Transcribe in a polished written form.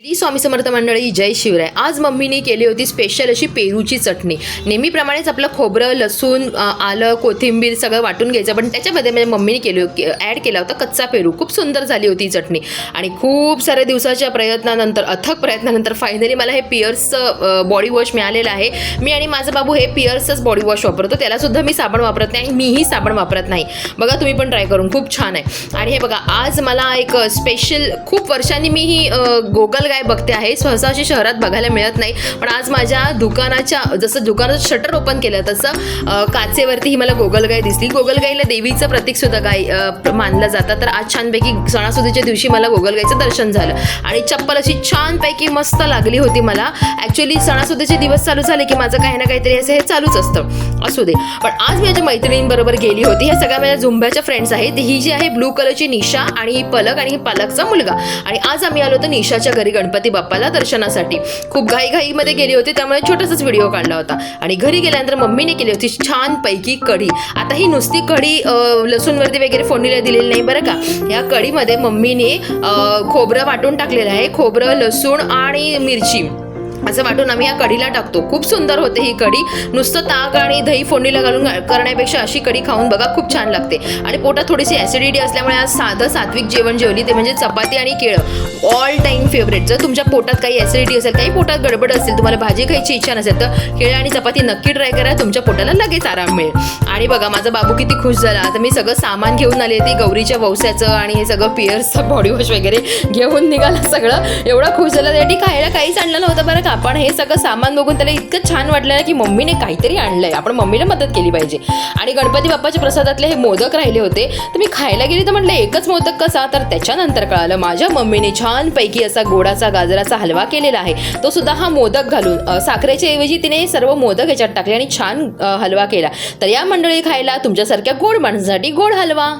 श्री स्वामी समर्थ मंडळी, जय शिवराय. आज मम्मीने केली होती स्पेशल अशी पेरूची चटणी. नेहमीप्रमाणेच आपलं खोबरं, लसूण, आलं, कोथिंबीर सगळं वाटून घ्यायचं, पण त्याच्यामध्ये माझ्या मम्मीने ॲड केला होता कच्चा पेरू. खूप सुंदर झाली होती ही चटणी आणि खूप साऱ्या दिवसाच्या प्रयत्नानंतर, अथक प्रयत्नानंतर फायनली मला हे पिअर्सचं बॉडी वॉश मिळालेलं आहे. मी आणि माझा बाबू हे पिअर्सच बॉडी वॉश वापरतो. त्यालासुद्धा मी साबण वापरत नाही, मीही साबण वापरत नाही. बघा तुम्ही पण ट्राय करून, खूप छान आहे. आणि हे बघा, आज मला एक स्पेशल, खूप वर्षांनी मी ही गोगल गाय बघते आहे. सहसा अशी शहरात बघायला मिळत नाही, पण आज माझ्या दुकानाच्या, जसं दुकानाचं शटर ओपन केलं तसं काचेवरती ही मला गोगलगाय दिसली. गोगलगाईला देवीचं प्रतीक सुद्धा गाय मानलं जातं. तर आज छानपैकी सणासुदीच्या दिवशी मला गोगलगाईचं दर्शन झालं आणि चप्पल अशी छानपैकी मस्त लागली होती मला. ॲक्च्युली सणासुदीचे दिवस चालू झाले की माझं काही ना काहीतरी असं हे चालूच असतं, असू दे. पण आज मी माझ्या मैत्रिणींबरोबर गेली होती. ह्या सगळ्या माझ्या झुंब्याच्या फ्रेंड्स आहेत. ही जी आहे ब्लू कलरची निशा आणि ही पलक आणि ही पलकचा मुलगा. आणि आज आम्ही आलो होतो निशाच्या घरी गणपती बाप्पाला दर्शनासाठी. खूप घाईघाईमध्ये गेली होती, त्यामुळे छोटासाच व्हिडिओ काढला होता. आणि घरी गेल्यानंतर मम्मीने केली होती छानपैकी कढी. आता ही नुसती कढी लसूणवरती वगैरे फोडणीला दिलेली नाही बरं का. या कढीमध्ये मम्मीने खोबरं वाटून टाकलेलं आहे. खोबरं, लसूण आणि मिरची असं वाटून आम्ही या कढीला टाकतो. खूप सुंदर होते ही कढी. नुसतं ताक आणि दही फोडणीला घालून करण्यापेक्षा अशी कढी खाऊन बघा, खूप छान लागते. आणि पोटात थोडीशी ॲसिडिटी असल्यामुळे आज साधं सात्विक जेवण जेवली, ते म्हणजे चपाती आणि केळं. All time favourite. जर तुमच्या पोटात काही ॲसिडिटी असेल, काही पोटात गडबड असेल, तुम्हाला भाजी खायची इच्छा नसेल, तर केळं आणि चपाती नक्की ट्राय करा. तुमच्या पोटाला लगेच आराम मिळेल. आणि बघा, माझा बाबू किती खुश झाला. आता मी सगळं सामान घेऊन आले, ती गौरीच्या वौस्याचं आणि हे सगळं पिअर्सचं बॉडी वॉश वगैरे घेऊन निघाला. सगळं एवढा खुश झाला. त्यासाठी खायला काहीच आणलं नव्हतं बरं का. पण हे सगळं सामान बघून त्याला इतकं छान वाटलं ना की मम्मीने काहीतरी आणलंय, आपण मम्मीला मदत केली पाहिजे. आणि गणपती बाप्पाच्या प्रसादातले हे मोदक राहिले होते, तर मी खायला गेली तर म्हटलं एकच मोदक कसा, तर त्याच्यानंतर कळालं माझ्या मम्मीने छानपैकी असा गोडाचा गाजराचा हलवा केलेला आहे. तो सुद्धा हा मोदक घालून, साखरेच्या ऐवजी तिने सर्व मोदक याच्यात टाकले आणि छान हलवा केला. तर या मंडळी खायला तुमच्यासारख्या गोड माणसासाठी गोड हलवा.